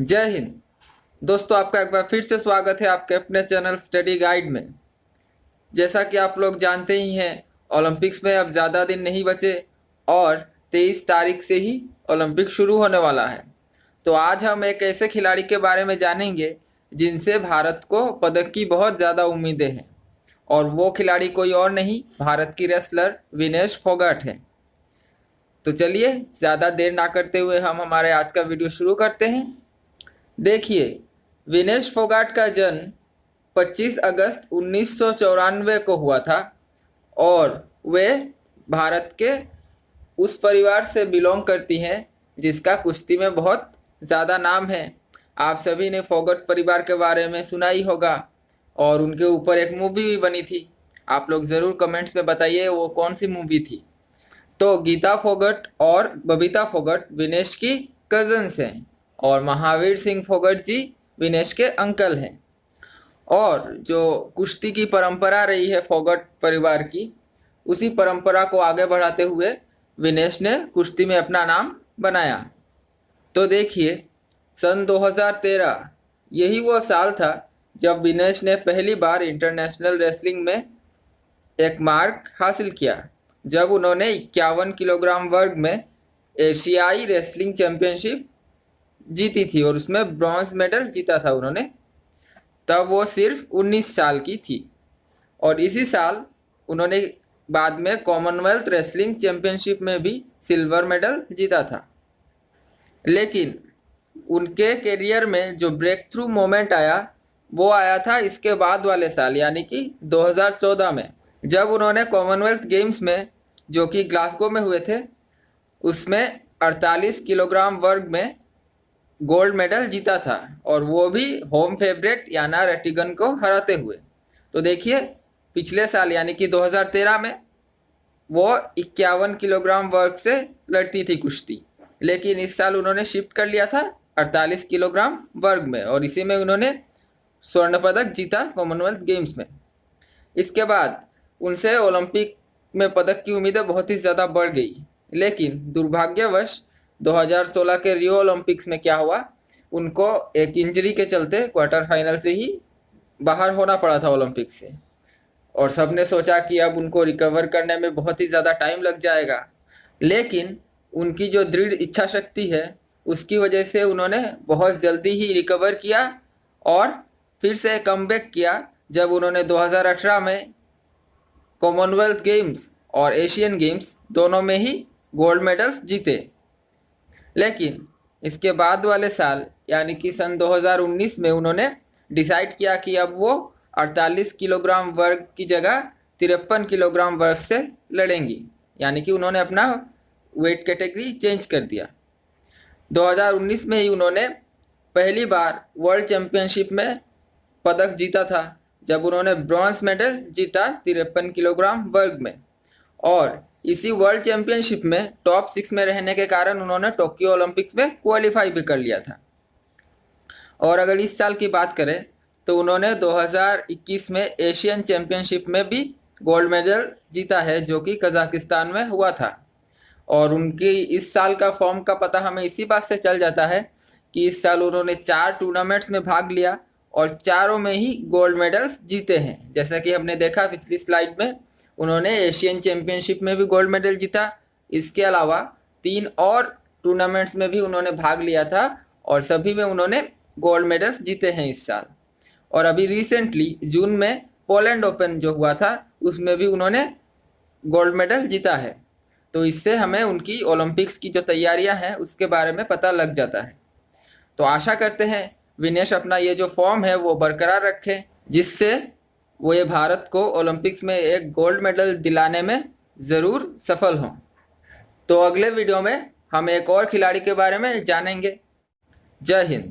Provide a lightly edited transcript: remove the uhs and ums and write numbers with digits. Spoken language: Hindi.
जय हिंद। दोस्तों, आपका एक बार फिर से स्वागत है आपके अपने चैनल स्टडी गाइड में। जैसा कि आप लोग जानते ही हैं, ओलंपिक्स में अब ज़्यादा दिन नहीं बचे और 23 तारीख से ही ओलंपिक शुरू होने वाला है। तो आज हम एक ऐसे खिलाड़ी के बारे में जानेंगे जिनसे भारत को पदक की बहुत ज़्यादा उम्मीदें हैं, और वो खिलाड़ी कोई और नहीं, भारत की रेसलर विनेश फोगाट है। तो चलिए, ज़्यादा देर ना करते हुए हम हमारे आज का वीडियो शुरू करते हैं। देखिए, विनेश फोगाट का जन्म 25 अगस्त 1994 को हुआ था और वे भारत के उस परिवार से बिलोंग करती हैं जिसका कुश्ती में बहुत ज़्यादा नाम है। आप सभी ने फोगाट परिवार के बारे में सुना ही होगा और उनके ऊपर एक मूवी भी बनी थी। आप लोग ज़रूर कमेंट्स में बताइए वो कौन सी मूवी थी। तो गीता फोगाट और बबीता फोगाट विनेश की कजन्स हैं और महावीर सिंह फोगाट जी विनेश के अंकल हैं। और जो कुश्ती की परंपरा रही है फोगाट परिवार की, उसी परंपरा को आगे बढ़ाते हुए विनेश ने कुश्ती में अपना नाम बनाया। तो देखिए, सन 2013 यही वो साल था जब विनेश ने पहली बार इंटरनेशनल रेसलिंग में एक मार्क हासिल किया, जब उन्होंने 51 किलोग्राम वर्ग में एशियाई रेसलिंग चैंपियनशिप जीती थी और उसमें ब्रॉन्ज मेडल जीता था उन्होंने। तब वो सिर्फ 19 साल की थी और इसी साल उन्होंने बाद में कॉमनवेल्थ रेसलिंग चैंपियनशिप में भी सिल्वर मेडल जीता था। लेकिन उनके करियर में जो ब्रेक थ्रू मोमेंट आया वो आया था इसके बाद वाले साल, यानी कि 2014 में, जब उन्होंने कॉमनवेल्थ गेम्स में, जो कि ग्लासगो में हुए थे, उसमें 48 किलोग्राम वर्ग में गोल्ड मेडल जीता था और वो भी होम फेवरेट याना रेटिगन को हराते हुए। तो देखिए, पिछले साल यानी कि 2013 में वो 51 किलोग्राम वर्ग से लड़ती थी कुश्ती, लेकिन इस साल उन्होंने शिफ्ट कर लिया था 48 किलोग्राम वर्ग में और इसी में उन्होंने स्वर्ण पदक जीता कॉमनवेल्थ गेम्स में। इसके बाद उनसे ओलंपिक में पदक की उम्मीदें बहुत ही ज़्यादा बढ़ गई, लेकिन दुर्भाग्यवश 2016 के रियो ओलंपिक्स में क्या हुआ, उनको एक इंजरी के चलते क्वार्टर फाइनल से ही बाहर होना पड़ा था ओलंपिक से। और सबने सोचा कि अब उनको रिकवर करने में बहुत ही ज़्यादा टाइम लग जाएगा, लेकिन उनकी जो दृढ़ इच्छा शक्ति है उसकी वजह से उन्होंने बहुत जल्दी ही रिकवर किया और फिर से कमबैक किया, जब उन्होंने 2018 में कॉमनवेल्थ गेम्स और एशियन गेम्स दोनों में ही गोल्ड मेडल्स जीते। लेकिन इसके बाद वाले साल यानी कि सन 2019 में उन्होंने डिसाइड किया कि अब वो 48 किलोग्राम वर्ग की जगह 53 किलोग्राम वर्ग से लड़ेंगी, यानी कि उन्होंने अपना वेट कैटेगरी चेंज कर दिया। 2019 में ही उन्होंने पहली बार वर्ल्ड चैम्पियनशिप में पदक जीता था, जब उन्होंने ब्रॉन्ज मेडल जीता 53 किलोग्राम वर्ग में। और इसी वर्ल्ड चैम्पियनशिप में टॉप 6 में रहने के कारण उन्होंने टोक्यो ओलंपिक्स में क्वालिफाई भी कर लिया था। और अगर इस साल की बात करें तो उन्होंने 2021 में एशियन चैम्पियनशिप में भी गोल्ड मेडल जीता है, जो कि कजाकिस्तान में हुआ था। और उनकी इस साल का फॉर्म का पता हमें इसी बात से चल जाता है कि इस साल उन्होंने 4 टूर्नामेंट्स में भाग लिया और चारों में ही गोल्ड मेडल्स जीते हैं। जैसा कि हमने देखा पिछली स्लाइड में, उन्होंने एशियन चैम्पियनशिप में भी गोल्ड मेडल जीता। इसके अलावा 3 और टूर्नामेंट्स में भी उन्होंने भाग लिया था और सभी में उन्होंने गोल्ड मेडल्स जीते हैं इस साल। और अभी रिसेंटली जून में पोलैंड ओपन जो हुआ था उसमें भी उन्होंने गोल्ड मेडल जीता है। तो इससे हमें उनकी ओलंपिक्स की जो तैयारियां हैं उसके बारे में पता लग जाता है। तो आशा करते हैं विनेश अपना ये जो फॉर्म है वो बरकरार रखें, जिससे वो ये भारत को ओलंपिक्स में एक गोल्ड मेडल दिलाने में ज़रूर सफल हों। तो अगले वीडियो में हम एक और खिलाड़ी के बारे में जानेंगे। जय हिंद।